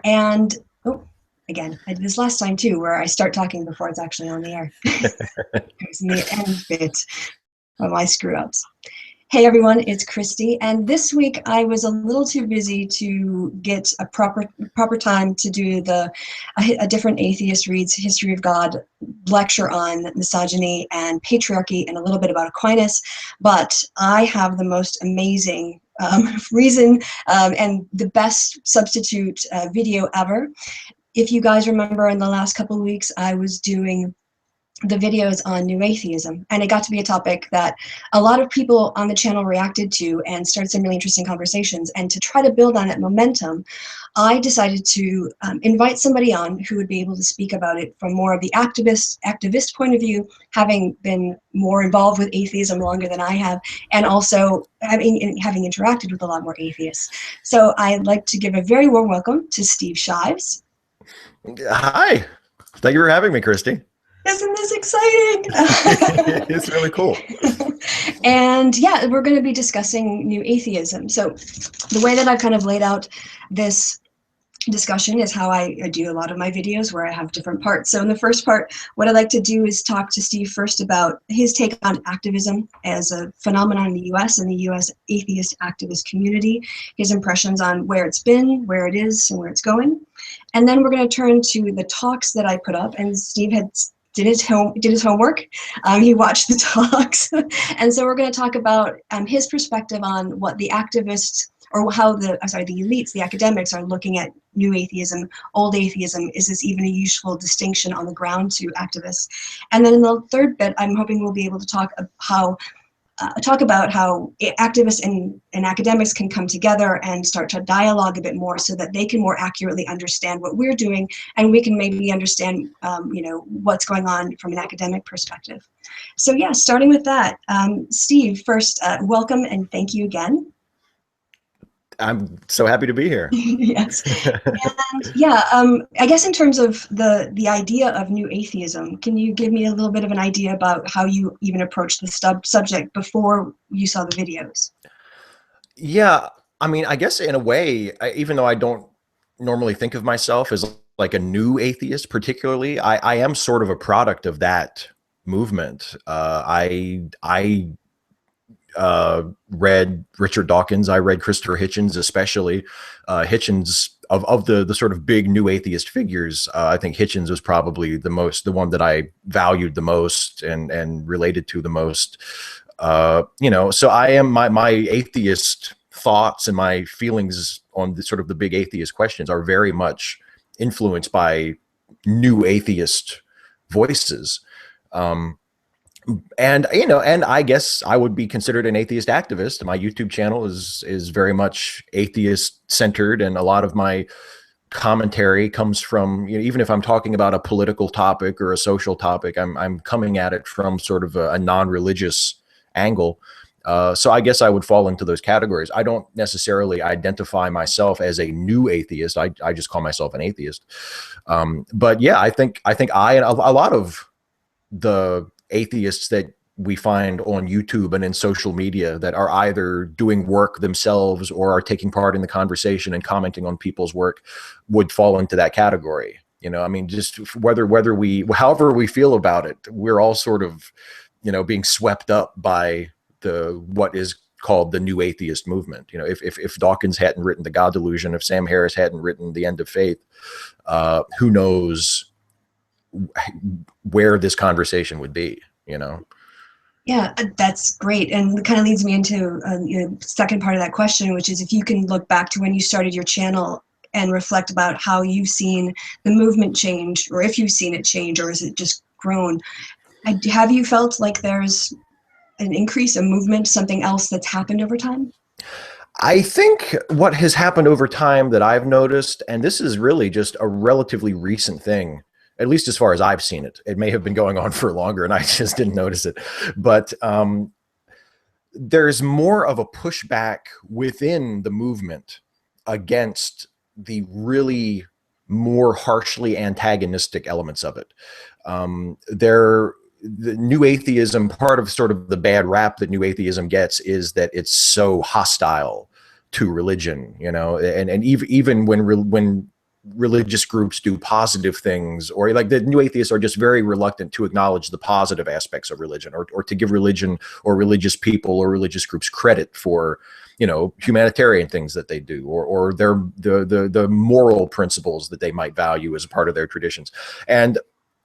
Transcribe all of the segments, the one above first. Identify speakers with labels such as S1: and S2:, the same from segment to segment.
S1: And oh, again, I did this last time too, where I start talking before it's actually on the air. Here's the end bit of my screw ups. Hey everyone, it's Kristi, and this week I was a little too busy to get a proper time to do a different atheist reads History of God lecture on misogyny and patriarchy and a little bit about Aquinas, but I have the most amazing reason and the best substitute video ever. If you guys remember, in the last couple of weeks I was doing the videos on New Atheism, and it got to be a topic that a lot of people on the channel reacted to and started some really interesting conversations. And to try to build on that momentum, I decided to invite somebody on who would be able to speak about it from more of the activist point of view, having been more involved with atheism longer than I have, and also having interacted with a lot more atheists. So I'd like to give a very warm welcome to Steve Shives.
S2: Hi, thank you for having me, Kristi.
S1: Isn't this exciting?
S2: It's really cool.
S1: And yeah, we're going to be discussing New Atheism. So the way that I've kind of laid out this discussion is how I do a lot of my videos, where I have different parts. So in the first part, what I'd like to do is talk to Steve first about his take on activism as a phenomenon in the US and the US atheist activist community, his impressions on where it's been, where it is, and where it's going. And then we're going to turn to the talks that I put up, and Steve did his homework. He watched the talks. And so we're going to talk about his perspective on what the activists, or how the elites, the academics, are looking at New Atheism, Old Atheism. Is this even a useful distinction on the ground to activists? And then in the third bit, I'm hoping we'll be able to talk about how activists and academics can come together and start to dialogue a bit more, so that they can more accurately understand what we're doing, and we can maybe understand what's going on from an academic perspective. So yeah, starting with that, Steve, first, welcome and thank you again.
S2: I'm so happy to be here.
S1: Yes. And yeah, I guess in terms of the idea of New Atheism, can you give me a little bit of an idea about how you even approached the subject before you saw the videos?
S2: Yeah, I mean, I guess in a way, even though I don't normally think of myself as like a new atheist particularly, I am sort of a product of that movement. I read Richard Dawkins. I read Christopher Hitchens, especially Hitchens of the sort of big new atheist figures. I think Hitchens was probably the one that I valued the most and related to the most. So I am my atheist thoughts and my feelings on the sort of the big atheist questions are very much influenced by new atheist voices. And I guess I would be considered an atheist activist. My YouTube channel is very much atheist centered, and a lot of my commentary comes from, even if I'm talking about a political topic or a social topic, I'm coming at it from sort of a non-religious angle. So I guess I would fall into those categories. I don't necessarily identify myself as a new atheist. I just call myself an atheist. But yeah, I think I and a lot of the atheists that we find on YouTube and in social media that are either doing work themselves or are taking part in the conversation and commenting on people's work would fall into that category. I mean, just however we feel about it, we're all sort of, being swept up by what is called the new atheist movement. If Dawkins hadn't written The God Delusion, if Sam Harris hadn't written The End of Faith, who knows where this conversation would be,
S1: Yeah, that's great. And it kind of leads me into the second part of that question, which is if you can look back to when you started your channel and reflect about how you've seen the movement change, or if you've seen it change, or is it just grown? Have you felt like there's an increase, a movement, something else that's happened over time?
S2: I think what has happened over time that I've noticed, and this is really just a relatively recent thing, at least as far as I've seen it. It may have been going on for longer and I just didn't notice it. But there's more of a pushback within the movement against the really more harshly antagonistic elements of it. The New Atheism, part of sort of the bad rap that New Atheism gets is that it's so hostile to religion, and even when religious groups do positive things, or like the new atheists are just very reluctant to acknowledge the positive aspects of religion, or to give religion or religious people or religious groups credit for, you know, humanitarian things that they do, or the moral principles that they might value as a part of their traditions. And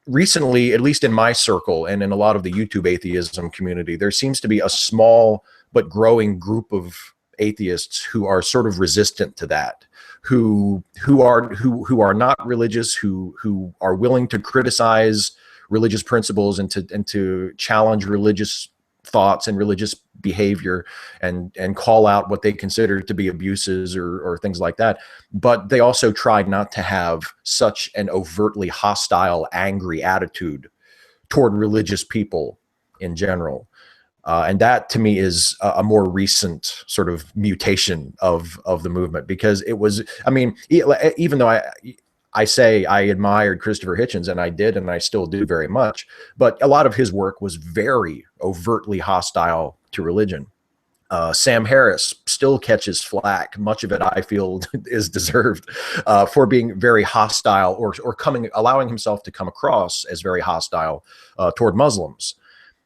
S2: recently, at least in my circle and in a lot of the YouTube atheism community, there seems to be a small but growing group of atheists who are sort of resistant to that, who are not religious, who are willing to criticize religious principles and to challenge religious thoughts and religious behavior, and call out what they consider to be abuses or things like that. But they also try not to have such an overtly hostile, angry attitude toward religious people in general. And that to me is a more recent sort of mutation of the movement, because it was, I mean, even though I say I admired Christopher Hitchens, and I did, and I still do very much, but a lot of his work was very overtly hostile to religion. Sam Harris still catches flack. Much of it, I feel, is deserved, for being very hostile, or allowing himself to come across as very hostile toward Muslims.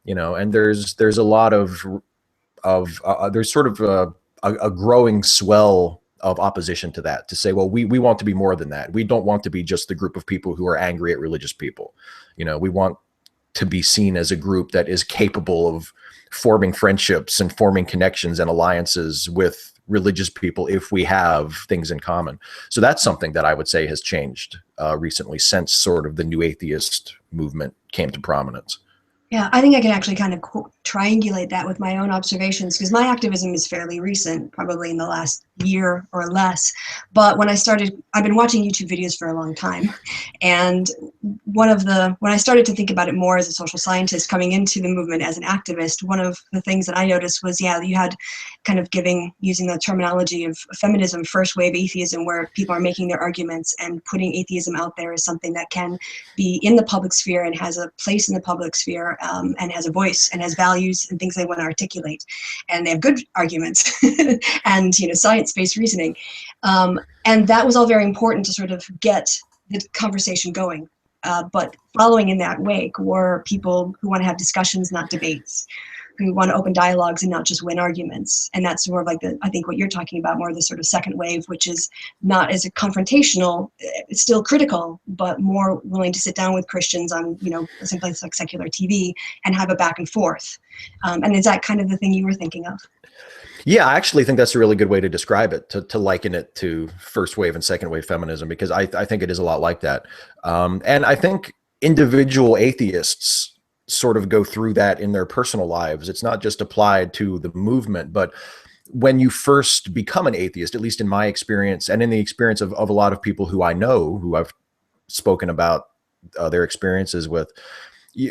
S2: You know, and there's a lot of there's sort of a growing swell of opposition to that, to say, well, we want to be more than that. We don't want to be just the group of people who are angry at religious people. You know, we want to be seen as a group that is capable of forming friendships and forming connections and alliances with religious people if we have things in common. So that's something that I would say has changed recently, since sort of the new atheist movement came to prominence.
S1: Yeah, I think I can actually kind of triangulate that with my own observations, because my activism is fairly recent, probably in the last year or less. But when I've been watching YouTube videos for a long time. And when I started to think about it more as a social scientist coming into the movement as an activist, one of the things that I noticed was, yeah, you had kind of using the terminology of feminism, first wave atheism, where people are making their arguments and putting atheism out there as something that can be in the public sphere and has a place in the public sphere, and has a voice and has values and things they want to articulate, and they have good arguments and, you know, science-based reasoning, and that was all very important to sort of get the conversation going. But following in that wake were people who want to have discussions, not debates, who want to open dialogues and not just win arguments. And that's more of like I think what you're talking about, more the sort of second wave, which is not as a confrontational, it's still critical, but more willing to sit down with Christians on, you know, someplace like secular TV and have a back and forth. And is that kind of the thing you were thinking of?
S2: Yeah, I actually think that's a really good way to describe it, to liken it to first wave and second wave feminism, because I think it is a lot like that. And I think individual atheists sort of go through that in their personal lives. It's not just applied to the movement, but when you first become an atheist, at least in my experience and in the experience of a lot of people who I know, who I've spoken about their experiences with,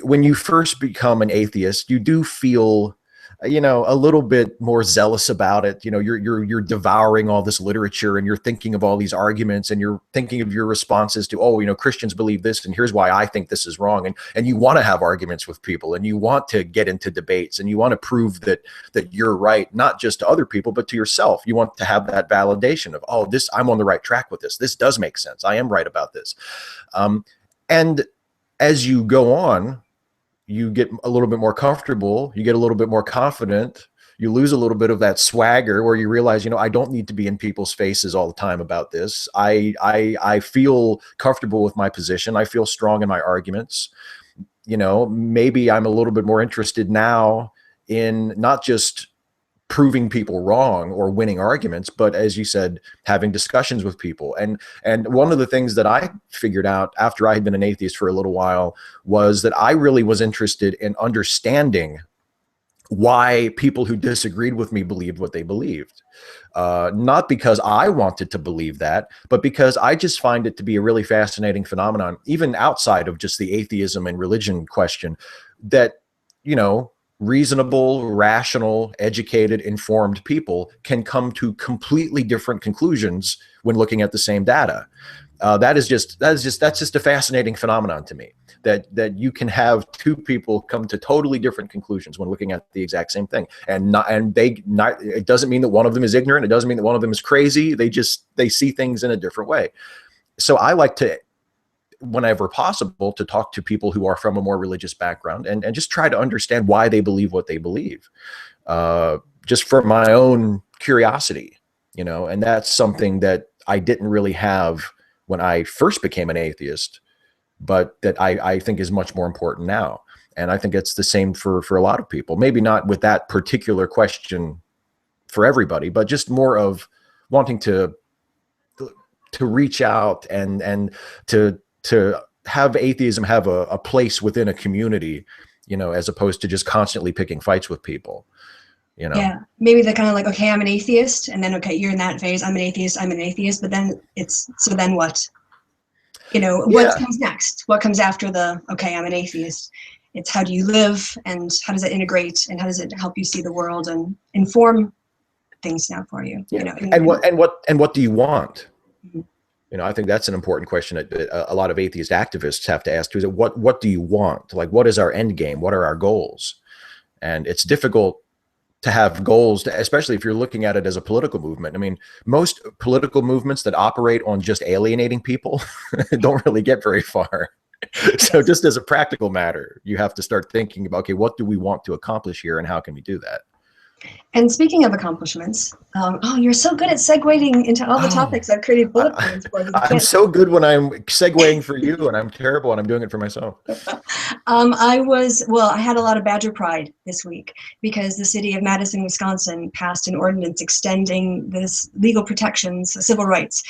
S2: when you first become an atheist, you do feel, you know, a little bit more zealous about it. You know, you're devouring all this literature, and you're thinking of all these arguments, and you're thinking of your responses to, oh, you know, Christians believe this, and here's why I think this is wrong. And you want to have arguments with people, and you want to get into debates, and you want to prove that you're right, not just to other people, but to yourself. You want to have that validation of, oh, I'm on the right track with this. This does make sense. I am right about this. And as you go on, you get a little bit more comfortable, you get a little bit more confident, you lose a little bit of that swagger, where you realize, you know, I don't need to be in people's faces all the time about this. I feel comfortable with my position. I feel strong in my arguments. You know, maybe I'm a little bit more interested now in not just proving people wrong or winning arguments, but, as you said, having discussions with people. And one of the things that I figured out after I had been an atheist for a little while was that I really was interested in understanding why people who disagreed with me believed what they believed. Not because I wanted to believe that, but because I just find it to be a really fascinating phenomenon, even outside of just the atheism and religion question, that, you know, reasonable, rational, educated, informed people can come to completely different conclusions when looking at the same data. That's just a fascinating phenomenon to me, that you can have two people come to totally different conclusions when looking at the exact same thing. It doesn't mean that one of them is ignorant. It doesn't mean that one of them is crazy. They see things in a different way. so I like to, whenever possible, to talk to people who are from a more religious background and just try to understand why they believe what they believe, just for my own curiosity, and that's something that I didn't really have when I first became an atheist, but that I think is much more important now. And I think it's the same for a lot of people, maybe not with that particular question for everybody, but just more of wanting to reach out and to have atheism have a place within a community, as opposed to just constantly picking fights with people,
S1: Yeah, maybe they're kind of like, okay, I'm an atheist, and then, okay, you're in that phase, I'm an atheist, but then it's, so then what? What
S2: Yeah.
S1: comes next? What comes after the, okay, I'm an atheist? It's how do you live, and how does it integrate, and how does it help you see the world and inform things now for you?
S2: Yeah. And what do you want?
S1: Mhm.
S2: I think that's an important question that a lot of atheist activists have to ask too, is that what do you want? Like, what is our end game? What are our goals? And it's difficult to have goals, especially if you're looking at it as a political movement. I mean, most political movements that operate on just alienating people don't really get very far. So just as a practical matter, you have to start thinking about, okay, what do we want to accomplish here and how can we do that?
S1: And speaking of accomplishments, oh, you're so good at segueing into all the
S2: Oh,
S1: topics I've created bullet points for. You
S2: I'm
S1: can't.
S2: so good when I'm segueing for you, and I'm terrible when I'm doing it for myself.
S1: I had a lot of Badger pride this week because the city of Madison, Wisconsin passed an ordinance extending this legal protections, civil rights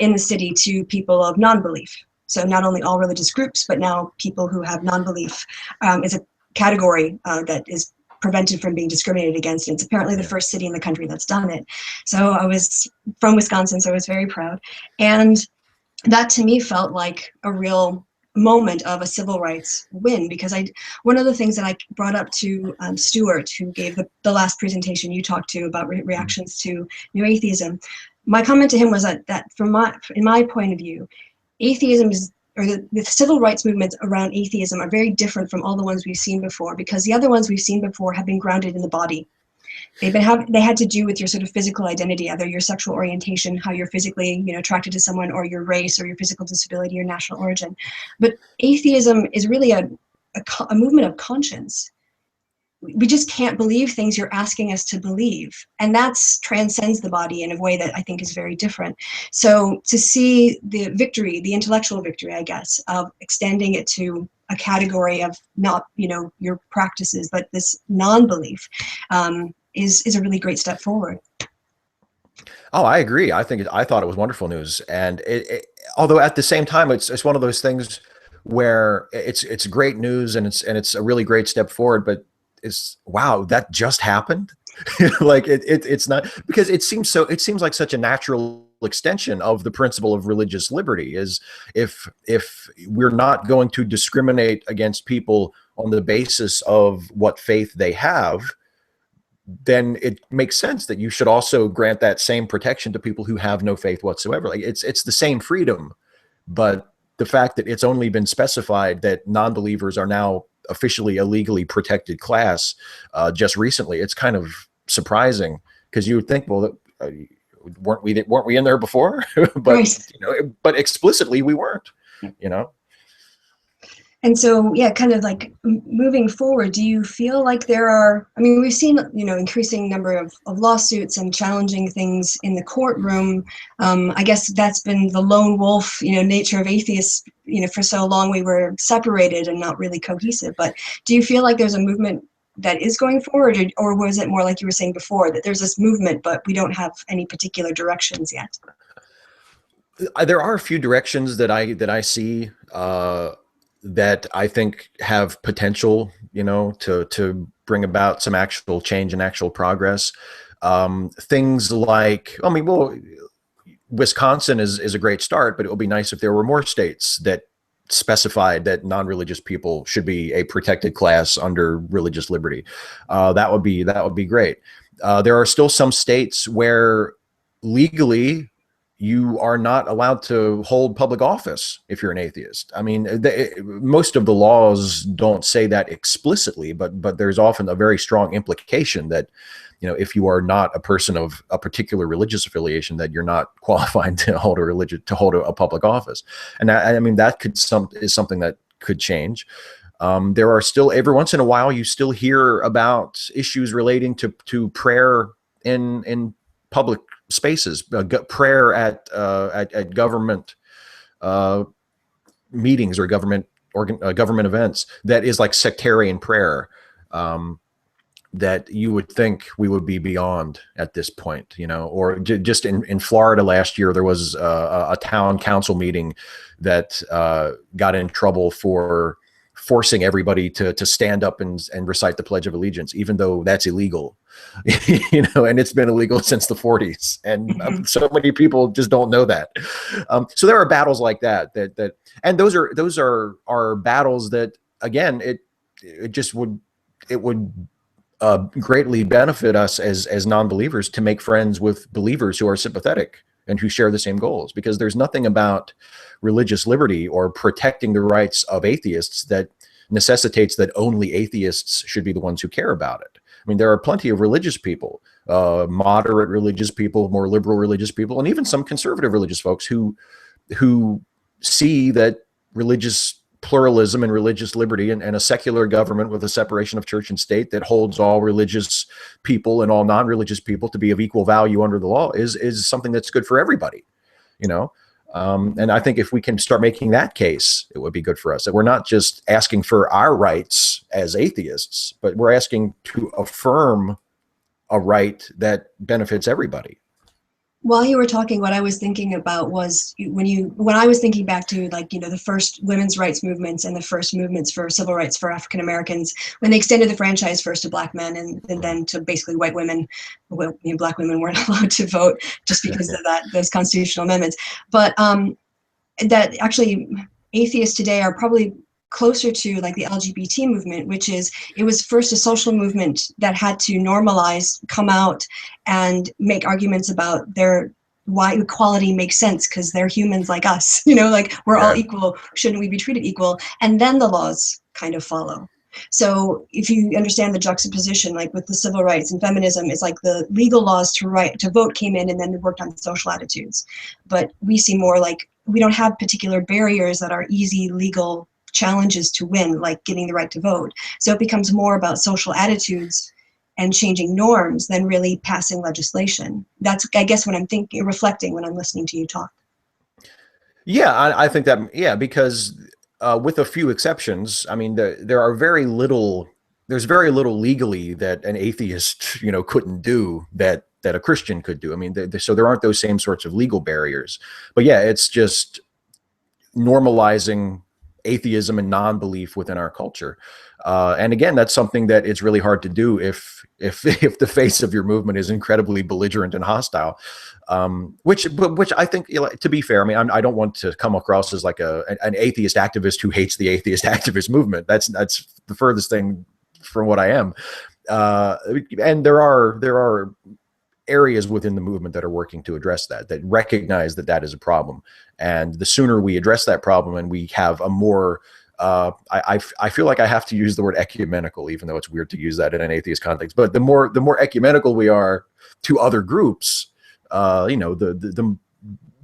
S1: in the city to people of non-belief. So not only all religious groups, but now people who have non-belief is a category that is prevented from being discriminated against. It's apparently the first city in the country that's done it. So I was from Wisconsin, so I was very proud. And that to me felt like a real moment of a civil rights win, because one of the things that I brought up to Stuart, who gave the last presentation you talked to about reactions to New Atheism, my comment to him was that in my point of view, atheism is, or the civil rights movements around atheism are very different from all the ones we've seen before, because the other ones we've seen before have been grounded in the body. They had to do with your sort of physical identity, either your sexual orientation, how you're physically, attracted to someone, or your race, or your physical disability, or national origin. But atheism is really a movement of conscience. We just can't believe things you're asking us to believe, and that transcends the body in a way that I think is very different. So to see the victory, the intellectual victory, I guess, of extending it to a category of not your practices, but this non-belief, is a really great step forward.
S2: Oh, I agree. I thought it was wonderful news, and although at the same time, it's one of those things where it's great news and it's a really great step forward, but it's, wow, that just happened. Like it's not, because it seems like such a natural extension of the principle of religious liberty, is if we're not going to discriminate against people on the basis of what faith they have, then it makes sense that you should also grant that same protection to people who have no faith whatsoever. Like it's the same freedom, but the fact that it's only been specified that non-believers are now officially a legally protected class just recently, it's kind of surprising, because you would think, well, weren't we in there before? But
S1: Right.
S2: But explicitly we weren't.
S1: And so, yeah, kind of like moving forward, do you feel like there are, I mean, we've seen, increasing number of lawsuits and challenging things in the courtroom. I guess that's been the lone wolf, nature of atheists, for so long we were separated and not really cohesive. But do you feel like there's a movement that is going forward, or was it more like you were saying before, that there's this movement, but we don't have any particular directions yet?
S2: There are a few directions that I see that I think have potential, to bring about some actual change and actual progress. Things like, I mean, well, Wisconsin is a great start, but it would be nice if there were more states that specified that non-religious people should be a protected class under religious liberty. That would be great. There are still some states where legally you are not allowed to hold public office if you're an atheist. I mean, most of the laws don't say that explicitly, but there's often a very strong implication that, you know, if you are not a person of a particular religious affiliation, that you're not qualified to hold a public office. And I mean, that is something that could change. There are still, every once in a while, you still hear about issues relating to prayer in public spaces, prayer at government meetings or government events, that is like sectarian prayer, that you would think we would be beyond at this point, you know. Or just in Florida last year, there was a town council meeting that got in trouble for forcing everybody to stand up and recite the Pledge of Allegiance, even though that's illegal. You know, and it's been illegal since the 40s, and so many people just don't know that. So there are battles like that, and those are battles that, again, it would greatly benefit us as non-believers to make friends with believers who are sympathetic and who share the same goals, because there's nothing about religious liberty or protecting the rights of atheists that necessitates that only atheists should be the ones who care about it. I mean, there are plenty of religious people, moderate religious people, more liberal religious people, and even some conservative religious folks who see that religious pluralism and religious liberty and a secular government with a separation of church and state that holds all religious people and all non-religious people to be of equal value under the law is something that's good for everybody, you know. And I think if we can start making that case, it would be good for us, that we're not just asking for our rights as atheists, but we're asking to affirm a right that benefits everybody.
S1: While you were talking, what I was thinking about was when I was thinking back to, like, you know, the first women's rights movements and the first movements for civil rights for African Americans, when they extended the franchise first to black men and then to basically white women. Well, you know, black women weren't allowed to vote just because of those constitutional amendments. But that actually atheists today are probably closer to like the LGBT movement, which is, it was first a social movement that had to normalize, come out and make arguments about why equality makes sense, because they're humans like us, you know, like we're all equal, shouldn't we be treated equal? And then the laws kind of follow. So if you understand the juxtaposition, like with the civil rights and feminism, it's like the legal laws to vote came in and then they worked on social attitudes. But we see more like we don't have particular barriers that are easy legal challenges to win, like getting the right to vote. So it becomes more about social attitudes and changing norms than really passing legislation. That's, I guess, what I'm thinking, reflecting when I'm listening to you talk.
S2: Yeah, I think that, yeah, because with a few exceptions, I mean, there's very little legally that an atheist, you know, couldn't do that a Christian could do. I mean, so there aren't those same sorts of legal barriers. But yeah, it's just normalizing atheism and non-belief within our culture. And again, that's something that it's really hard to do if the face of your movement is incredibly belligerent and hostile. Which I think, you know, to be fair, I mean, I don't want to come across as like an atheist activist who hates the atheist activist movement. That's the furthest thing from what I am. And there are areas within the movement that are working to address that recognize that is a problem. And the sooner we address that problem and we have a more, I feel like I have to use the word ecumenical, even though it's weird to use that in an atheist context, but the more ecumenical we are to other groups, you know, the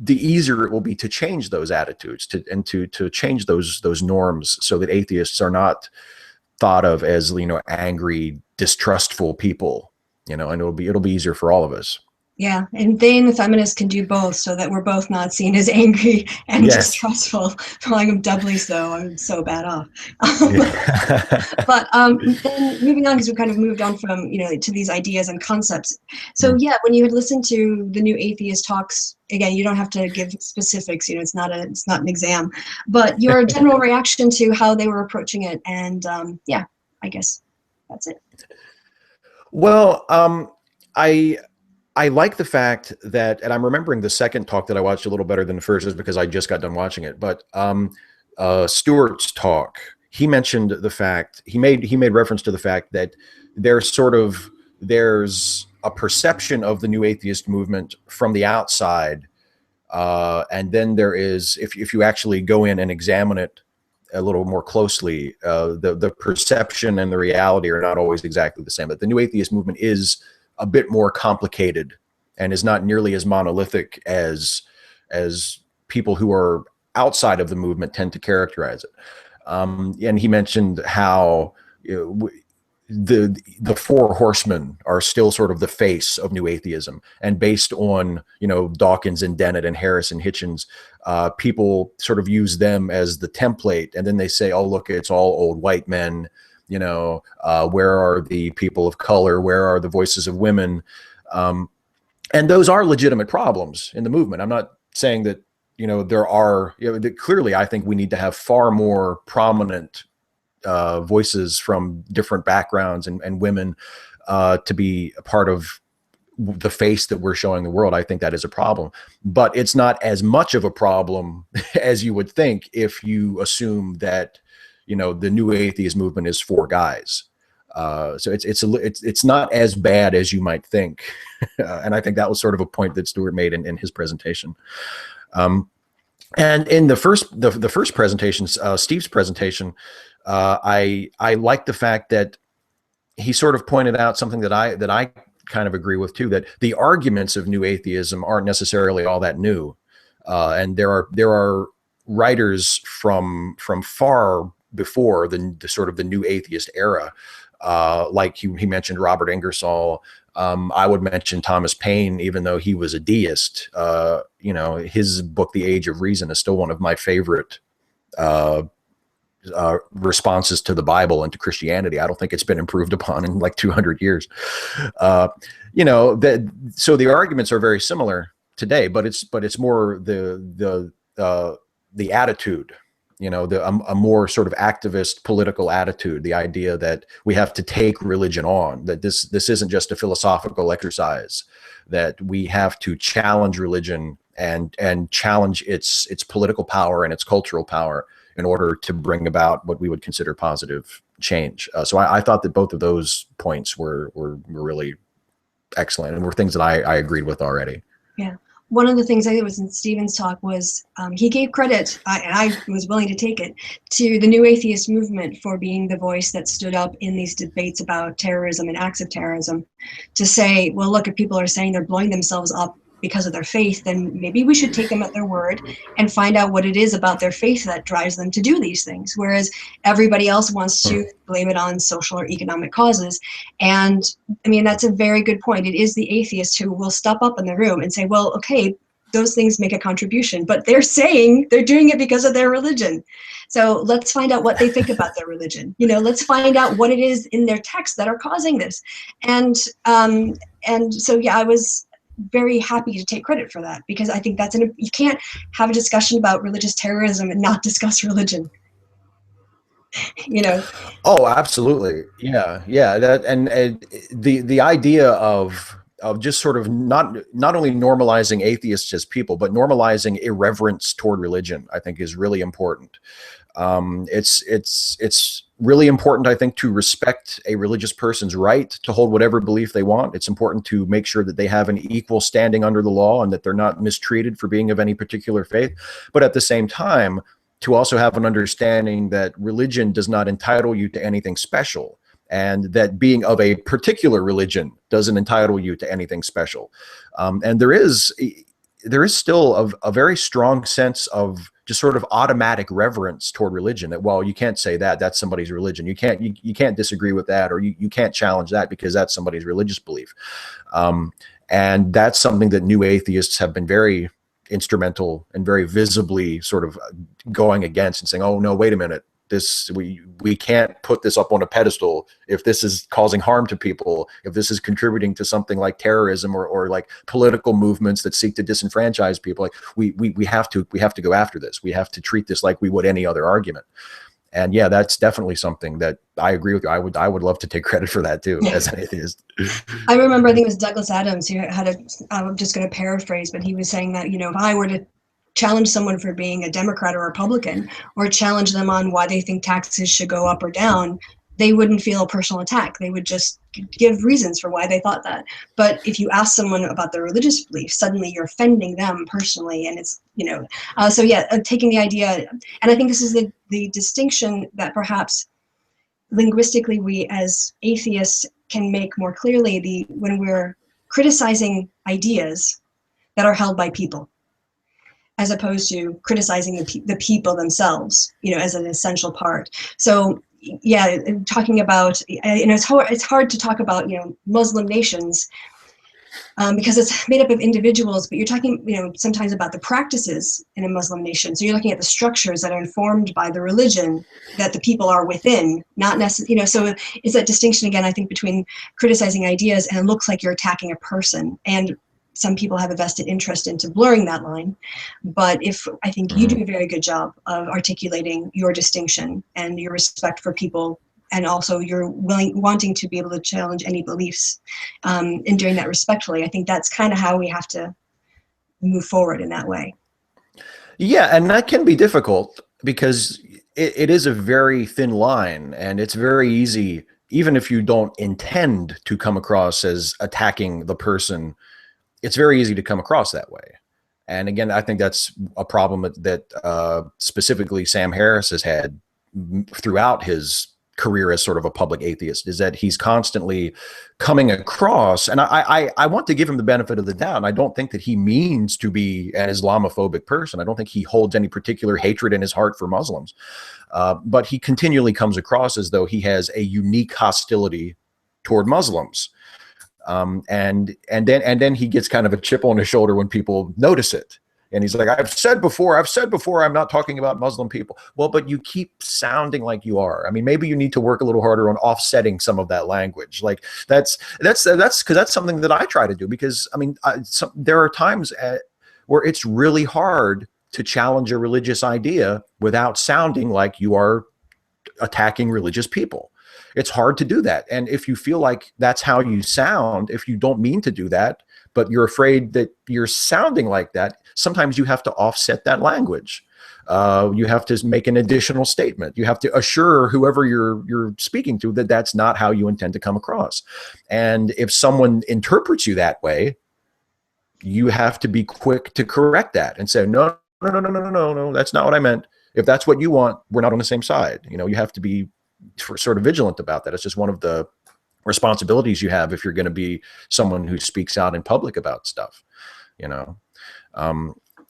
S2: easier it will be to change those attitudes, to change those norms, so that atheists are not thought of as, you know, angry, distrustful people, you know, and it'll be easier for all of us.
S1: Yeah, and they and the feminists can do both, so that we're both not seen as angry and distrustful. Like, I'm doubly so. I'm so bad off. But then moving on, because we kind of moved on from, you know, to these ideas and concepts. So yeah, when you had listened to the New Atheist talks, again, you don't have to give specifics. You know, it's not an exam, but your general reaction to how they were approaching it, and yeah, I guess that's it.
S2: Well, I like the fact that, and I'm remembering the second talk that I watched a little better than the first, just because I just got done watching it. But Stewart's talk, he mentioned the fact, he made reference to the fact that there's a perception of the New Atheist movement from the outside And then there is, if you actually go in and examine it a little more closely, the perception and the reality are not always exactly the same. But the New Atheist movement is a bit more complicated and is not nearly as monolithic as people who are outside of the movement tend to characterize it. And he mentioned how the four horsemen are still sort of the face of New Atheism, and based on Dawkins and Dennett and Harris and Hitchens, people sort of use them as the template, and then they say, oh look, it's all old white men, where are the people of color, where are the voices of women? And those are legitimate problems in the movement. I'm not saying that there are, that clearly I think we need to have far more prominent voices from different backgrounds and women to be a part of the face that we're showing the world. I think that is a problem, but it's not as much of a problem as you would think if you assume that the New Atheist movement is four guys. So it's not as bad as you might think, and I think that was sort of a point that Stuart made in his presentation. And in the first presentation, Steve's presentation, I like the fact that he sort of pointed out something that I kind of agree with too, that the arguments of New Atheism aren't necessarily all that new, and there are writers from far before the sort of the New Atheist era, like he mentioned Robert Ingersoll. I would mention Thomas Paine, even though he was a deist. His book, The Age of Reason, is still one of my favorite responses to the Bible and to Christianity. I don't think it's been improved upon in like 200 years. So the arguments are very similar today, but it's more the attitude, a more sort of activist political attitude, the idea that we have to take religion on, that this isn't just a philosophical exercise, that we have to challenge religion and challenge its political power and its cultural power in order to bring about what we would consider positive change. So I thought that both of those points were really excellent and were things that I agreed with already.
S1: Yeah. One of the things I think was in Stephen's talk was he gave credit, and I was willing to take it, to the New Atheist movement for being the voice that stood up in these debates about terrorism and acts of terrorism, to say, well, look, if people are saying they're blowing themselves up because of their faith, then maybe we should take them at their word and find out what it is about their faith that drives them to do these things. Whereas everybody else wants to blame it on social or economic causes. And I mean, that's a very good point. It is the atheists who will step up in the room and say, well, okay, those things make a contribution, but they're saying they're doing it because of their religion. So let's find out what they think about their religion. Let's find out what it is in their texts that are causing this. And so, yeah, I was very happy to take credit for that, because I think you can't have a discussion about religious terrorism and not discuss religion.
S2: Oh, absolutely. Yeah. That and the idea of just sort of not only normalizing atheists as people, but normalizing irreverence toward religion, I think is really important. It's really important, I think, to respect a religious person's right to hold whatever belief they want. It's important to make sure that they have an equal standing under the law and that they're not mistreated for being of any particular faith. But at the same time, to also have an understanding that religion does not entitle you to anything special, and that being of a particular religion doesn't entitle you to anything special. And there is still a very strong sense of just sort of automatic reverence toward religion, that, well, you can't say that's somebody's religion. You can't disagree with that, or you can't challenge that because that's somebody's religious belief. And that's something that New Atheists have been very instrumental and very visibly sort of going against, and saying, oh no, wait a minute, we can't put this up on a pedestal. If this is causing harm to people, if this is contributing to something like terrorism or like political movements that seek to disenfranchise people, like we have to go after this. We have to treat this like we would any other argument. And yeah, that's definitely something that I agree with you. I would love to take credit for that too, as an atheist.
S1: I remember, I think it was Douglas Adams who I'm just going to paraphrase, but he was saying that, if I were to challenge someone for being a Democrat or Republican, or challenge them on why they think taxes should go up or down, they wouldn't feel a personal attack. They would just give reasons for why they thought that. But if you ask someone about their religious beliefs, suddenly you're offending them personally, and it's, you know, so yeah, taking the idea, and I think this is the distinction that perhaps linguistically we as atheists can make more clearly, when we're criticizing ideas that are held by people, as opposed to criticizing the people themselves, you know, as an essential part. So yeah, talking about, you know, it's hard to talk about, you know, Muslim nations, because it's made up of individuals, but you're talking, you know, sometimes about the practices in a Muslim nation. So you're looking at the structures that are informed by the religion that the people are within, not necessarily, you know, so it's that distinction again, I think, between criticizing ideas and it looks like you're attacking a person. And some people have a vested interest into blurring that line. But I think you do a very good job of articulating your distinction and your respect for people, and also you're wanting to be able to challenge any beliefs, and doing that respectfully. I think that's kind of how we have to move forward in that way.
S2: Yeah, and that can be difficult because it is a very thin line, and it's very easy, even if you don't intend to come across as attacking the person, it's very easy to come across that way. And again, I think that's a problem that specifically Sam Harris has had throughout his career as sort of a public atheist, is that he's constantly coming across, and I want to give him the benefit of the doubt, and I don't think that he means to be an Islamophobic person. I don't think he holds any particular hatred in his heart for Muslims, but he continually comes across as though he has a unique hostility toward Muslims. And then he gets kind of a chip on his shoulder when people notice it. And he's like, I've said before, I'm not talking about Muslim people. Well, but you keep sounding like you are. I mean, maybe you need to work a little harder on offsetting some of that language. Like that's because that's something that I try to do, because I mean, there are times where it's really hard to challenge a religious idea without sounding like you are attacking religious people. It's hard to do that. And if you feel like that's how you sound, if you don't mean to do that, but you're afraid that you're sounding like that, sometimes you have to offset that language. You have to make an additional statement. You have to assure whoever you're speaking to that that's not how you intend to come across. And if someone interprets you that way, you have to be quick to correct that and say, no, that's not what I meant. If that's what you want, we're not on the same side. You know, you have to be sort of vigilant about that. It's just one of the responsibilities you have if you're going to be someone who speaks out in public about stuff, you know.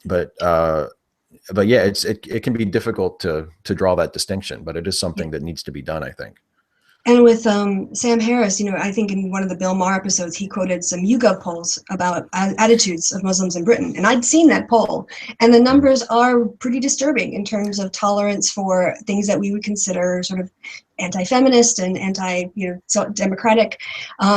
S2: But yeah, it can be difficult to draw that distinction, but it is something that needs to be done, I think.
S1: And with Sam Harris, you know, I think in one of the Bill Maher episodes, he quoted some YouGov polls about attitudes of Muslims in Britain. And I'd seen that poll, and the numbers are pretty disturbing in terms of tolerance for things that we would consider sort of anti-feminist and democratic.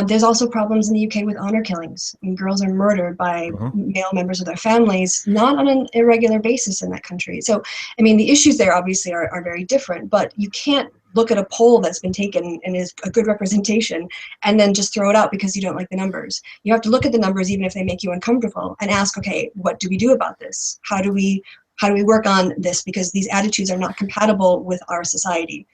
S1: There's also problems in the UK with honor killings. I mean, girls are murdered by male members of their families, not on an irregular basis in that country. So, I mean, the issues there obviously are very different, but you can't look at a poll that's been taken and is a good representation and then just throw it out because you don't like the numbers. You have to look at the numbers even if they make you uncomfortable and ask, okay, what do we do about this? How do we work on this? Because these attitudes are not compatible with our society.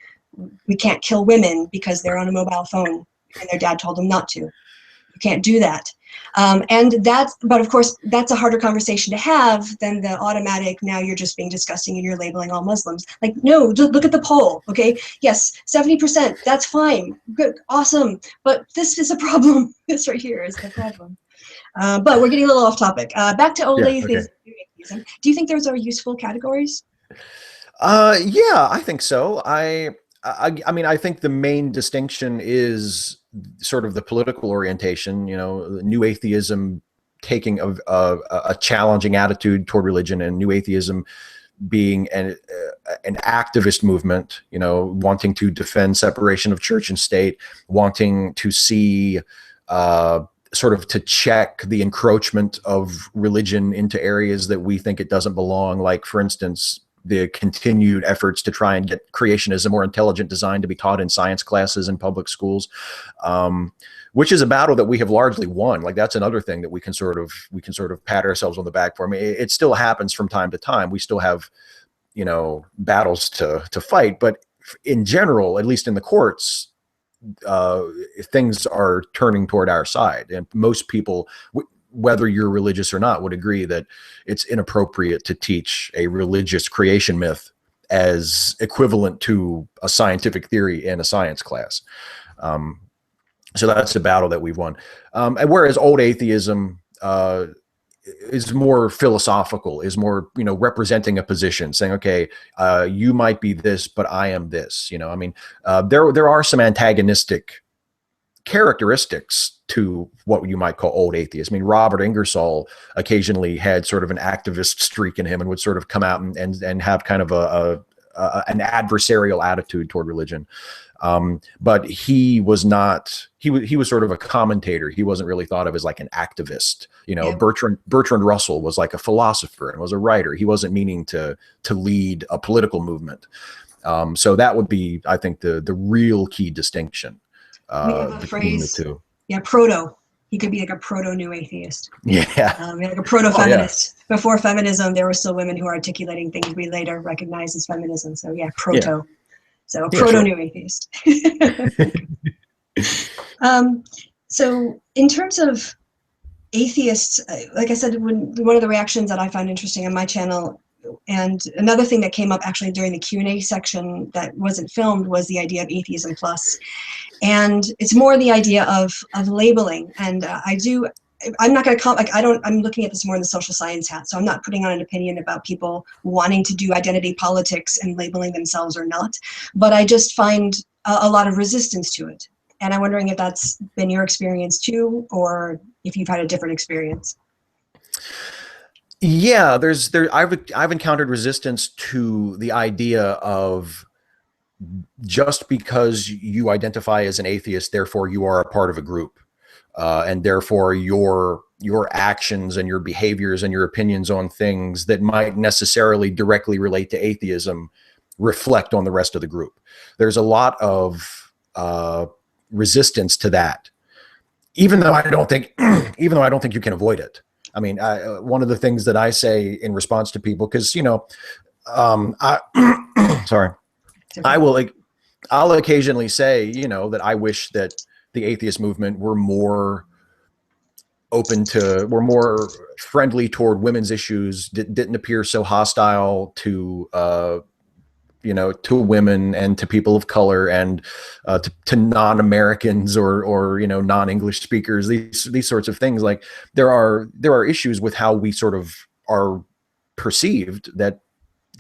S1: We can't kill women because they're on a mobile phone and their dad told them not to. You can't do that. But of course, that's a harder conversation to have than the automatic, now you're just being disgusting and you're labeling all Muslims. Like, no, look at the poll, okay? Yes, 70%, that's fine, good, awesome. But this is a problem. This right here is the problem. But we're getting a little off topic. Back to old atheism. Okay. Do you think those are useful categories?
S2: Yeah, I think so. I mean, I think the main distinction is sort of the political orientation, you know, New Atheism taking a challenging attitude toward religion, and New Atheism being an activist movement, you know, wanting to defend separation of church and state, wanting to see sort of to check the encroachment of religion into areas that we think it doesn't belong. Like, for instance, the continued efforts to try and get creationism or intelligent design to be taught in science classes in public schools, which is a battle that we have largely won. Like, that's another thing that we can sort of pat ourselves on the back for. I mean, it still happens from time to time. We still have, you know, battles to fight, but in general, at least in the courts, things are turning toward our side, and most people, whether you're religious or not, would agree that it's inappropriate to teach a religious creation myth as equivalent to a scientific theory in a science class. So that's a battle that we've won. And whereas old atheism is more philosophical, is more, representing a position, saying, okay, you might be this, but I am this. I mean, there are some antagonistic characteristics to what you might call old atheists. I mean, Robert Ingersoll occasionally had sort of an activist streak in him and would sort of come out and have kind of an adversarial attitude toward religion. But he was not, he was sort of a commentator. He wasn't really thought of as like an activist.
S1: Yeah.
S2: Bertrand Russell was like a philosopher and was a writer. He wasn't meaning to lead a political movement. So that would be, I think, the real key distinction between
S1: phrase,
S2: the two.
S1: Yeah, proto. He could be like a proto-new atheist.
S2: Yeah.
S1: Like a proto-feminist. Oh, yeah. Before feminism, there were still women who were articulating things we later recognize as feminism. So yeah, proto. Yeah. So a proto-new atheist. So in terms of atheists, like I said, one of the reactions that I found interesting on my channel, and another thing that came up actually during the Q&A section that wasn't filmed, was the idea of atheism plus. And it's more the idea of labeling. And I'm not going to call, like, I'm looking at this more in the social science hat. So I'm not putting on an opinion about people wanting to do identity politics and labeling themselves or not. But I just find a lot of resistance to it. And I'm wondering if that's been your experience too, or if you've had a different experience.
S2: Yeah, I've encountered resistance to the idea of just because you identify as an atheist, therefore you are a part of a group. And therefore your actions and your behaviors and your opinions on things that might necessarily directly relate to atheism reflect on the rest of the group. There's a lot of resistance to that, even though I don't think you can avoid it. I mean, one of the things that I say in response to people, because sorry, I'll occasionally say, that I wish that the atheist movement were more more friendly toward women's issues, didn't appear so hostile to women and to people of color and to non-Americans or non-English speakers, these sorts of things. Like there are issues with how we sort of are perceived that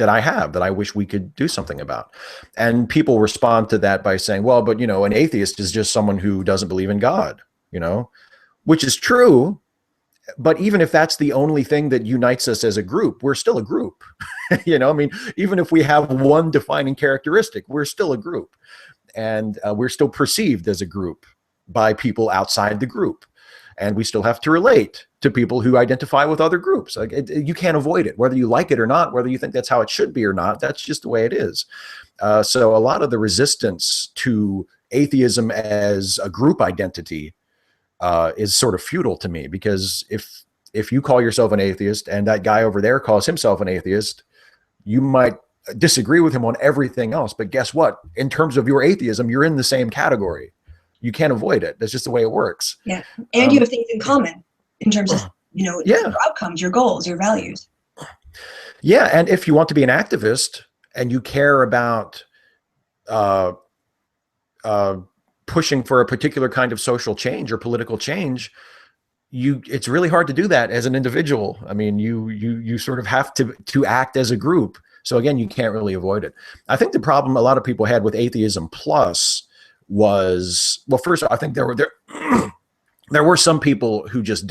S2: I wish we could do something about. And people respond to that by saying, well, but an atheist is just someone who doesn't believe in God, which is true. But even if that's the only thing that unites us as a group, we're still a group. I mean, even if we have one defining characteristic, we're still a group, and we're still perceived as a group by people outside the group. And we still have to relate to people who identify with other groups. Like you can't avoid it, whether you like it or not, whether you think that's how it should be or not. That's just the way it is. So a lot of the resistance to atheism as a group identity is sort of futile to me, because if you call yourself an atheist and that guy over there calls himself an atheist, you might disagree with him on everything else. But guess what? In terms of your atheism, you're in the same category. You can't avoid it. That's just the way it works.
S1: Yeah. And you have things in common in terms of, your outcomes, your goals, your values.
S2: Yeah. And if you want to be an activist and you care about pushing for a particular kind of social change or political change, it's really hard to do that as an individual. I mean, you sort of have to act as a group. So again, you can't really avoid it. I think the problem a lot of people had with atheism plus was, well, first, I think there were some people who just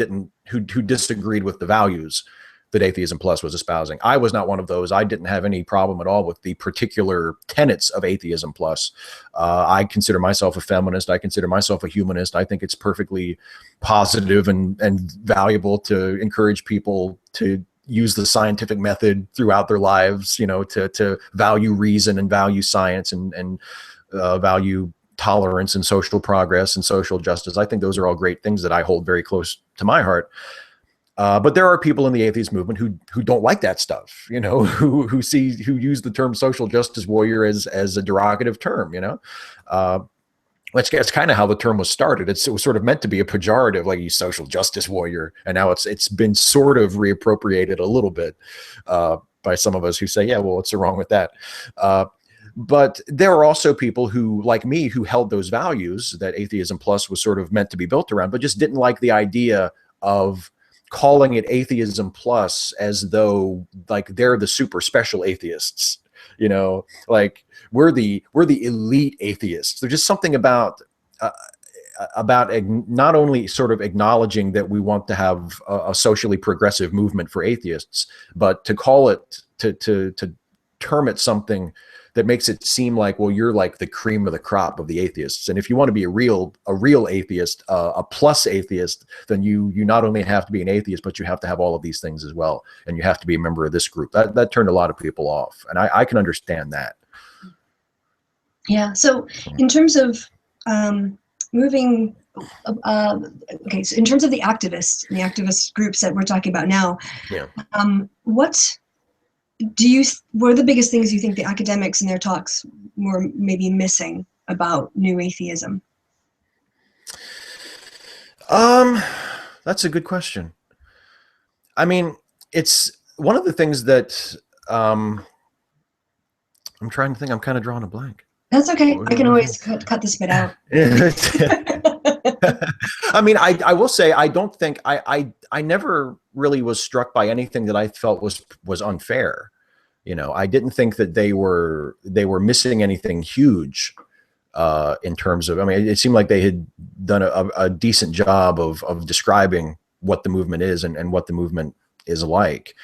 S2: who disagreed with the values that atheism plus was espousing. I was not one of those. I didn't have any problem at all with the particular tenets of atheism plus. I consider myself a feminist. I consider myself a humanist. I think it's perfectly positive and valuable to encourage people to use the scientific method throughout their lives, to value reason and value science and value tolerance and social progress and social justice. I think those are all great things that I hold very close to my heart. But there are people in the atheist movement who don't like that stuff, who use the term social justice warrior as a derogative term, That's kind of how the term was started. It was sort of meant to be a pejorative, like you social justice warrior, and now it's been sort of reappropriated a little bit by some of us who say, yeah, well, what's wrong with that? But there are also people who, like me, who held those values that Atheism Plus was sort of meant to be built around, but just didn't like the idea of calling it Atheism Plus as though like they're the super special atheists, like we're the elite atheists. There's just something about not only sort of acknowledging that we want to have a socially progressive movement for atheists, but to call it to term it something that makes it seem like, well, you're like the cream of the crop of the atheists. And if you want to be a real atheist, a plus atheist, then you not only have to be an atheist, but you have to have all of these things as well. And you have to be a member of this group. That turned a lot of people off. And I can understand that.
S1: Yeah. So in terms of moving, okay, so in terms of the activists and the activist groups that we're talking about now,
S2: yeah.
S1: What are the biggest things you think the academics in their talks were maybe missing about New Atheism?
S2: That's a good question. I mean, it's one of the things that I'm trying to think. I'm kind of drawing a blank.
S1: That's okay. I can always cut this bit out.
S2: I mean, I will say I don't think I never really was struck by anything that I felt was unfair. I didn't think that they were missing anything huge in terms of. I mean, it seemed like they had done a decent job of describing what the movement is and what the movement is like.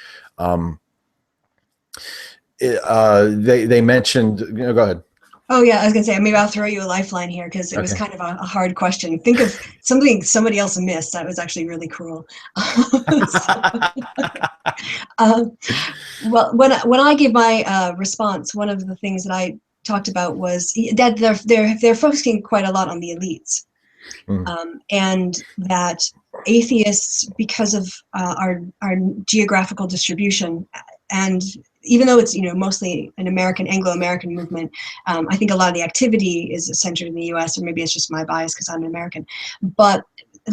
S2: They mentioned. Go ahead.
S1: Oh yeah, I was gonna say maybe I'll throw you a lifeline here because it was kind of a hard question. Think of something somebody else missed that was actually really cruel. Well, when I gave my response, one of the things that I talked about was that they're focusing quite a lot on the elites, and that atheists, because of our geographical distribution, and even though it's mostly an Anglo-American movement, I think a lot of the activity is centered in the U.S. or maybe it's just my bias because I'm an American. But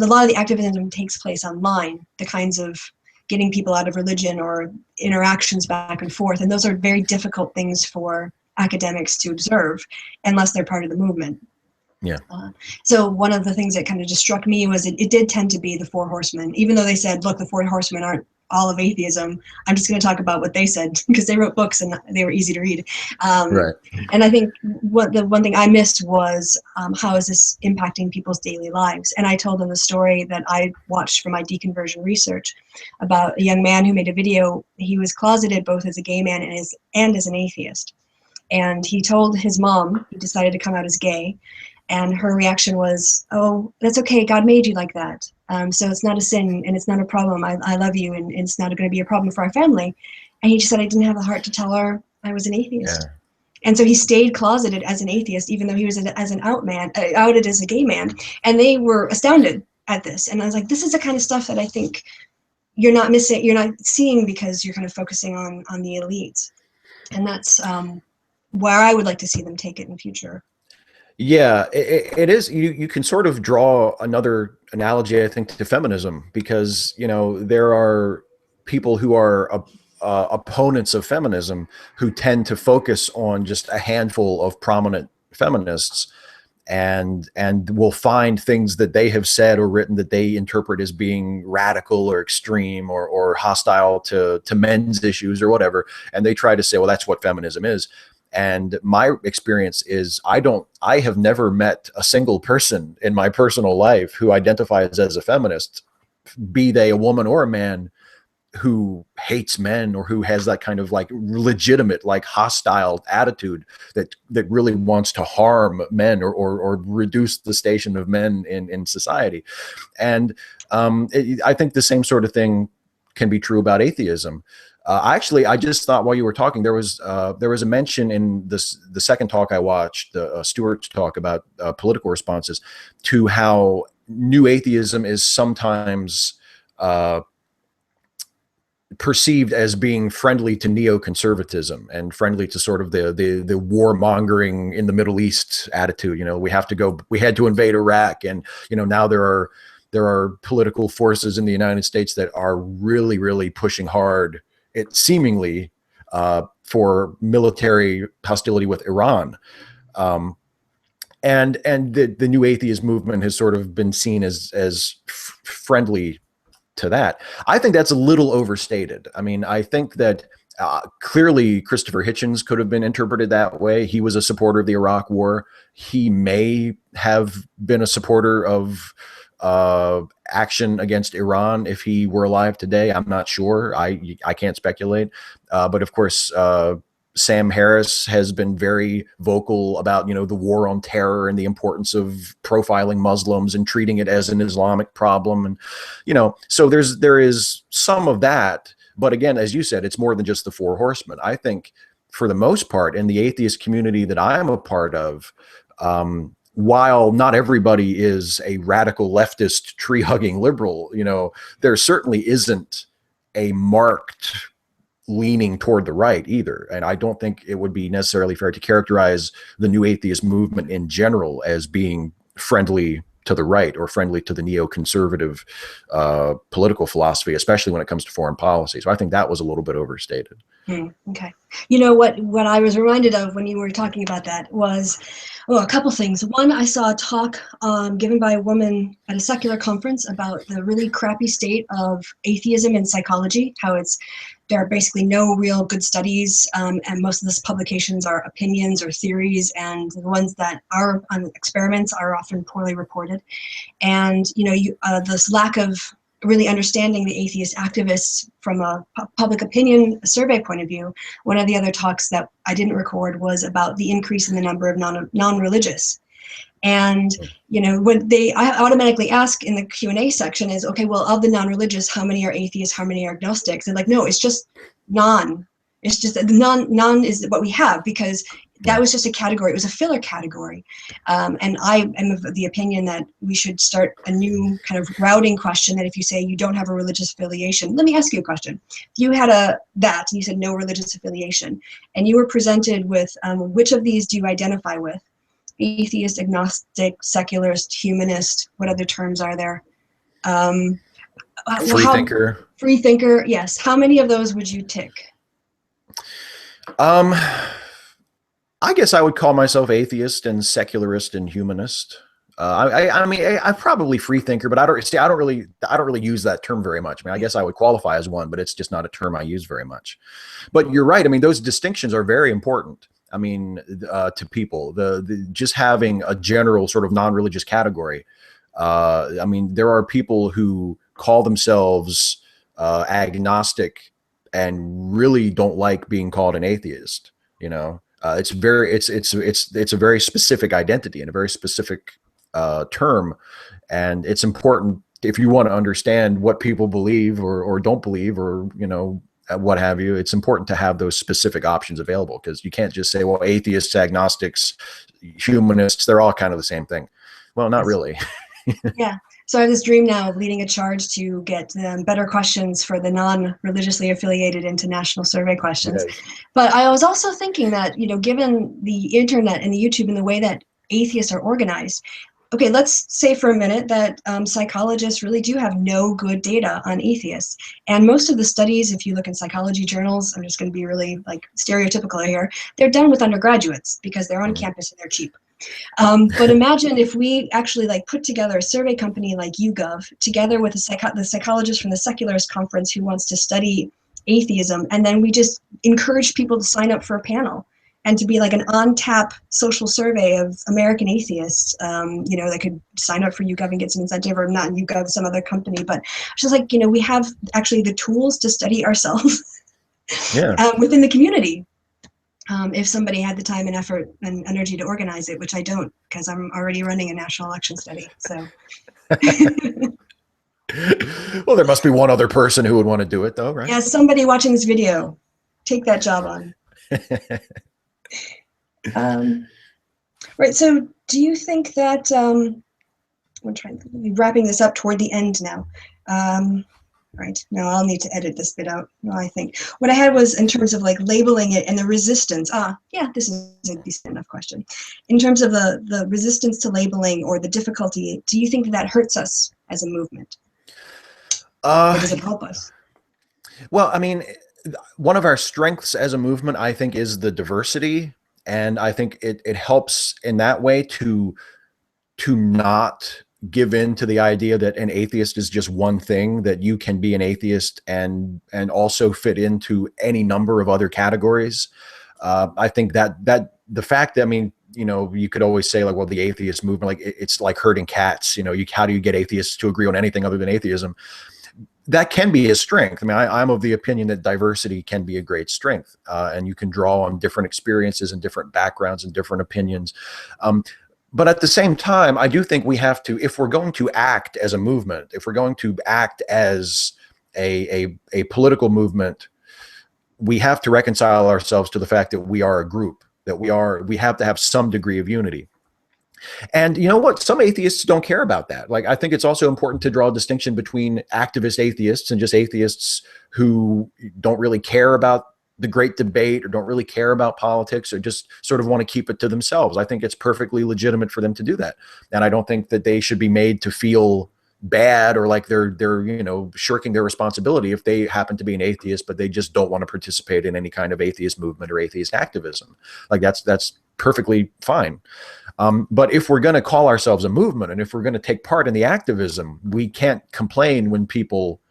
S1: a lot of the activism takes place online, the kinds of getting people out of religion or interactions back and forth, and those are very difficult things for academics to observe unless they're part of the movement.
S2: Yeah.
S1: So one of the things that kind of just struck me was it did tend to be the Four Horsemen, even though they said, look, the Four Horsemen aren't all of atheism. I'm just going to talk about what they said because they wrote books and they were easy to read.
S2: Right.
S1: And I think the one thing I missed was how is this impacting people's daily lives? And I told them the story that I watched from my deconversion research about a young man who made a video. He was closeted both as a gay man and as an atheist. And he told his mom he decided to come out as gay. And her reaction was, oh, that's okay. God made you like that. So it's not a sin and it's not a problem. I love you and it's not going to be a problem for our family. And he just said, I didn't have the heart to tell her I was an atheist. Yeah. And so he stayed closeted as an atheist, even though he was as an outed as a gay man. And they were astounded at this. And I was like, this is the kind of stuff that I think you're not missing, you're not seeing because you're kind of focusing on the elite. And that's where I would like to see them take it in the future.
S2: Yeah, it is. You can sort of draw another analogy, I think, to feminism, because, there are people who are opponents of feminism who tend to focus on just a handful of prominent feminists and will find things that they have said or written that they interpret as being radical or extreme or hostile to men's issues or whatever. And they try to say, well, that's what feminism is. And my experience is I have never met a single person in my personal life who identifies as a feminist, be they a woman or a man, who hates men or who has that kind of like legitimate, like hostile attitude that really wants to harm men or reduce the station of men in society. And I think the same sort of thing can be true about atheism. I just thought while you were talking, there was a mention in the second talk I watched, Stewart's talk about political responses, to how New Atheism is sometimes perceived as being friendly to neoconservatism and friendly to sort of the warmongering in the Middle East attitude. You know, we had to invade Iraq, and now there are political forces in the United States that are really, really pushing hard, it seemingly, for military hostility with Iran. And the new atheist movement has sort of been seen as friendly to that. I think that's a little overstated. I mean, I think that clearly Christopher Hitchens could have been interpreted that way. He was a supporter of the Iraq War. He may have been a supporter of action against Iran if he were alive today. I'm not sure. I can't speculate. But of course, Sam Harris has been very vocal about, the war on terror and the importance of profiling Muslims and treating it as an Islamic problem. And, so there is some of that. But again, as you said, it's more than just the four horsemen. I think for the most part, in the atheist community that I'm a part of, while not everybody is a radical leftist tree-hugging liberal, there certainly isn't a marked leaning toward the right either. And I don't think it would be necessarily fair to characterize the new atheist movement in general as being friendly to the right or friendly to the neoconservative political philosophy, especially when it comes to foreign policy. So I think that was a little bit overstated.
S1: Okay. You know what I was reminded of when you were talking about that was, a couple things. One, I saw a talk given by a woman at a secular conference about the really crappy state of atheism in psychology, how there are basically no real good studies, and most of these publications are opinions or theories, and the ones that are on experiments are often poorly reported. And this lack of really understanding the atheist activists from a public opinion survey point of view. One of the other talks that I didn't record was about the increase in the number of non-religious. And, when I automatically ask in the Q&A section is, okay, well, of the non-religious, how many are atheists, how many are agnostics? And like, no, it's just non. It's just non is what we have, because that was just a category. It was a filler category. And I am of the opinion that we should start a new kind of routing question, that if you say you don't have a religious affiliation, let me ask you a question. If you had and you said no religious affiliation, and you were presented with which of these do you identify with? Atheist, agnostic, secularist, humanist, what other terms are there?
S2: Free thinker.
S1: Free thinker, yes. How many of those would you tick?
S2: I guess I would call myself atheist and secularist and humanist. I mean, I'm probably free thinker, but I don't really use that term very much. I mean, I guess I would qualify as one, but it's just not a term I use very much. But you're right. I mean, those distinctions are very important. I mean, to people, the just having a general sort of non-religious category. I mean, there are people who call themselves agnostic and really don't like being called an atheist. It's a very specific identity and a very specific term, and it's important if you want to understand what people believe or don't believe, or what have you. It's important to have those specific options available, because you can't just say, well, atheists, agnostics, humanists, they're all kind of the same thing. Well, not really.
S1: Yeah. So I have this dream now of leading a charge to get better questions for the non-religiously affiliated into national survey questions. Yes. But I was also thinking that, given the internet and the YouTube and the way that atheists are organized, okay, let's say for a minute that psychologists really do have no good data on atheists. And most of the studies, if you look in psychology journals, I'm just going to be really stereotypical here, they're done with undergraduates because they're on campus and they're cheap. But imagine if we actually put together a survey company like YouGov together with the psychologist from the Secularist Conference who wants to study atheism, and then we just encourage people to sign up for a panel and to be like an on-tap social survey of American atheists. They could sign up for YouGov and get some incentive, or not YouGov, some other company. But just we have actually the tools to study ourselves within the community. If somebody had the time and effort and energy to organize it, which I don't, because I'm already running a national election study. So,
S2: well, there must be one other person who would want to do it, though, right?
S1: Yeah, somebody watching this video, take that job on. Right. So, do you think that I'm trying to be wrapping this up toward the end now? right? No, I'll need to edit this bit out. No, I think what I had was in terms of like labeling it and the resistance. Yeah, this is a decent enough question. In terms of the resistance to labeling or the difficulty, do you think that hurts us as a movement, or does it help us?
S2: Well, I mean, one of our strengths as a movement, I think, is the diversity. And I think it helps in that way to not give in to the idea that an atheist is just one thing, that you can be an atheist and also fit into any number of other categories. I think that the fact that, I mean, you know, you could always say like, well, the atheist movement, like it's like herding cats, you know, how do you get atheists to agree on anything other than atheism? That can be a strength. I mean, I'm of the opinion that diversity can be a great strength, and you can draw on different experiences and different backgrounds and different opinions. But at the same time, I do think we have to, if we're going to act as a movement, if we're going to act as a political movement, we have to reconcile ourselves to the fact that we are a group, that we have to have some degree of unity. And you know what? Some atheists don't care about that. Like, I think it's also important to draw a distinction between activist atheists and just atheists who don't really care about the great debate or don't really care about politics or just sort of want to keep it to themselves. I think it's perfectly legitimate for them to do that. And I don't think that they should be made to feel bad or like they're you know, shirking their responsibility if they happen to be an atheist, but they just don't want to participate in any kind of atheist movement or atheist activism. Like that's perfectly fine. But if we're going to call ourselves a movement and if we're going to take part in the activism, we can't complain when people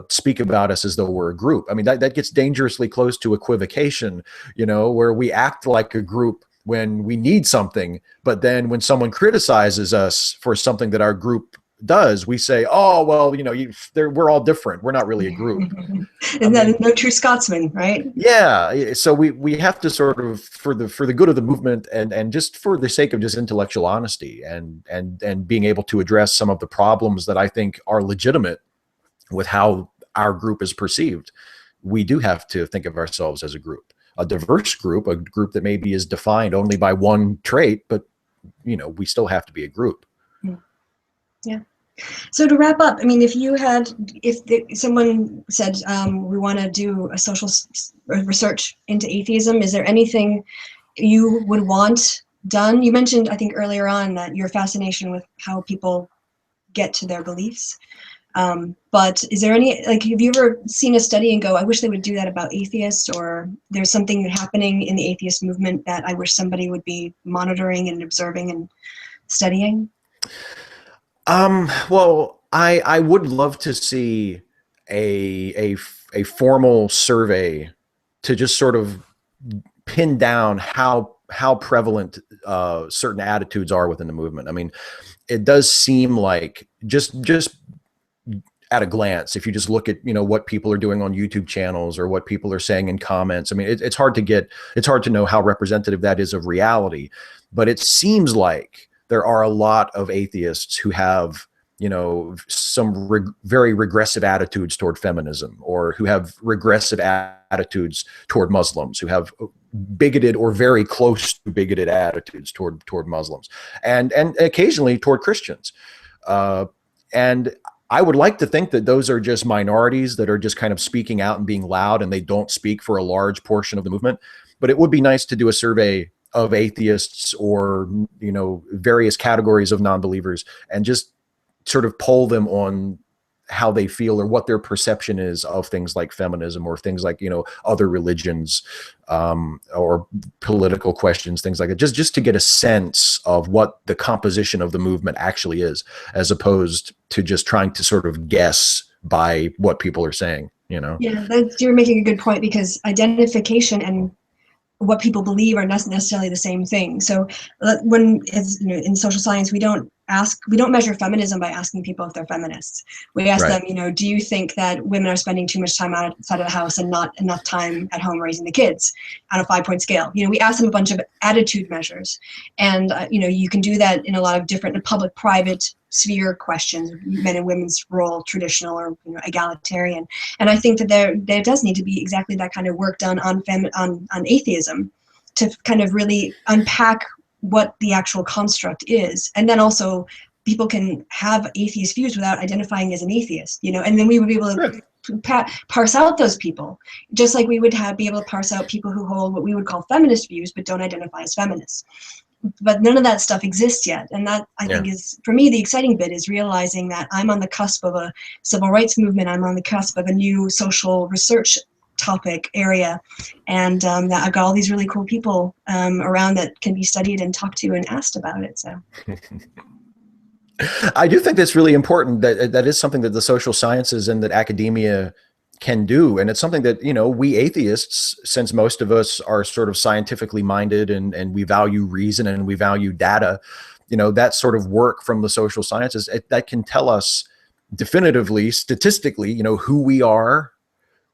S2: speak about us as though we're a group. I mean, that gets dangerously close to equivocation, you know, where we act like a group when we need something, but then when someone criticizes us for something that our group does, we say, oh, well, you know, we're all different. We're not really a group.
S1: Isn't that no true Scotsman, right?
S2: Yeah. So we have to sort of, for the good of the movement and just for the sake of just intellectual honesty and being able to address some of the problems that I think are legitimate with how our group is perceived, we do have to think of ourselves as a group, a diverse group, a group that maybe is defined only by one trait, but you know, we still have to be a group.
S1: Yeah. So to wrap up, I mean, if someone said, we want to do a social research into atheism, is there anything you would want done? You mentioned, I think earlier on, that your fascination with how people get to their beliefs. But is there any, like, have you ever seen a study and go, I wish they would do that about atheists, or there's something happening in the atheist movement that I wish somebody would be monitoring and observing and studying?
S2: Well, I would love to see a formal survey to just sort of pin down how prevalent certain attitudes are within the movement. I mean, it does seem like just at a glance, if you just look at, you know, what people are doing on YouTube channels or what people are saying in comments, I mean, it's hard to know how representative that is of reality, but it seems like there are a lot of atheists who have, you know, some very regressive attitudes toward feminism, or who have regressive attitudes toward Muslims, who have bigoted or very close to bigoted attitudes toward Muslims, and occasionally toward Christians. And I would like to think that those are just minorities that are just kind of speaking out and being loud, and they don't speak for a large portion of the movement. But it would be nice to do a survey of atheists or, you know, various categories of non-believers and just sort of poll them on how they feel or what their perception is of things like feminism or things like, you know, other religions, or political questions, things like that, just to get a sense of what the composition of the movement actually is, as opposed to just trying to sort of guess by what people are saying, you know?
S1: Yeah, you're making a good point, because identification and what people believe are not necessarily the same thing. So when, as you know, in social science, we don't measure feminism by asking people if they're feminists. We ask them, you know, do you think that women are spending too much time outside of the house and not enough time at home raising the kids, on a 5-point scale? You know, we ask them a bunch of attitude measures, and you know, you can do that in a lot of different public-private sphere questions, men and women's role, traditional or, you know, egalitarian. And I think that there does need to be exactly that kind of work done on atheism, to kind of really unpack what the actual construct is, and then also people can have atheist views without identifying as an atheist, you know, and then we would be able to parse out those people, just like we would be able to parse out people who hold what we would call feminist views but don't identify as feminists. But none of that stuff exists yet, and that I think is, for me, the exciting bit is realizing that I'm on the cusp of a civil rights movement. I'm on the cusp of a new social research topic area, and that I've got all these really cool people around that can be studied and talked to and asked about it. So
S2: I do think that's really important. That is something that the social sciences and that academia can do. And it's something that, you know, we atheists, since most of us are sort of scientifically minded and we value reason and we value data, you know, that sort of work from the social sciences, that can tell us definitively, statistically, you know, who we are,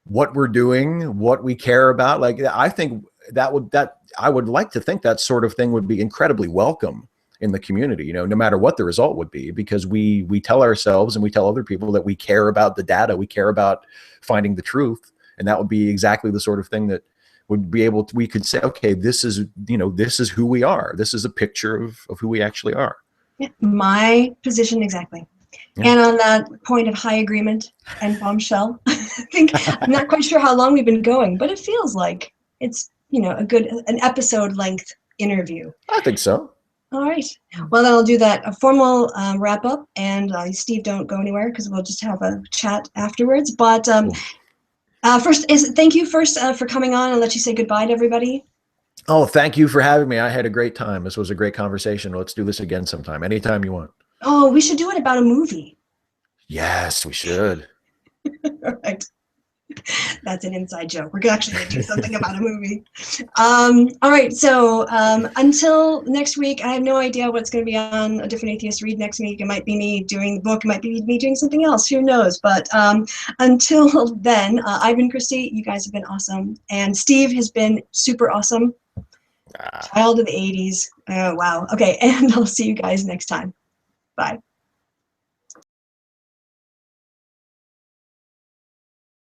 S2: what we're doing, what we care about. Like, I think I would like to think that sort of thing would be incredibly welcome in the community, you know, no matter what the result would be, because we tell ourselves and we tell other people that we care about the data, we care about finding the truth. And that would be exactly the sort of thing that would be able to, we could say, okay, this is, you know, this is who we are. This is a picture of who we actually are.
S1: Yeah, my position exactly. Yeah. And on that point of high agreement and bombshell, I think, I'm not quite sure how long we've been going, but it feels like it's, you know, an episode length interview.
S2: I think so.
S1: All right. Well, then I'll do a formal wrap up, and Steve, don't go anywhere because we'll just have a chat afterwards. But thank you for coming on, and let you say goodbye to everybody.
S2: Oh, thank you for having me. I had a great time. This was a great conversation. Let's do this again sometime, anytime you want.
S1: Oh, we should do it about a movie.
S2: Yes, we should.
S1: All right. That's an inside joke. We're actually going to do something about a movie. All right. So until next week, I have no idea what's going to be on A Different Atheist Read next week. It might be me doing the book. It might be me doing something else. Who knows? But until then, I've been Kristi. You guys have been awesome. And Steve has been super awesome. Child of the 80s. Oh, wow. Okay. And I'll see you guys next time. Bye.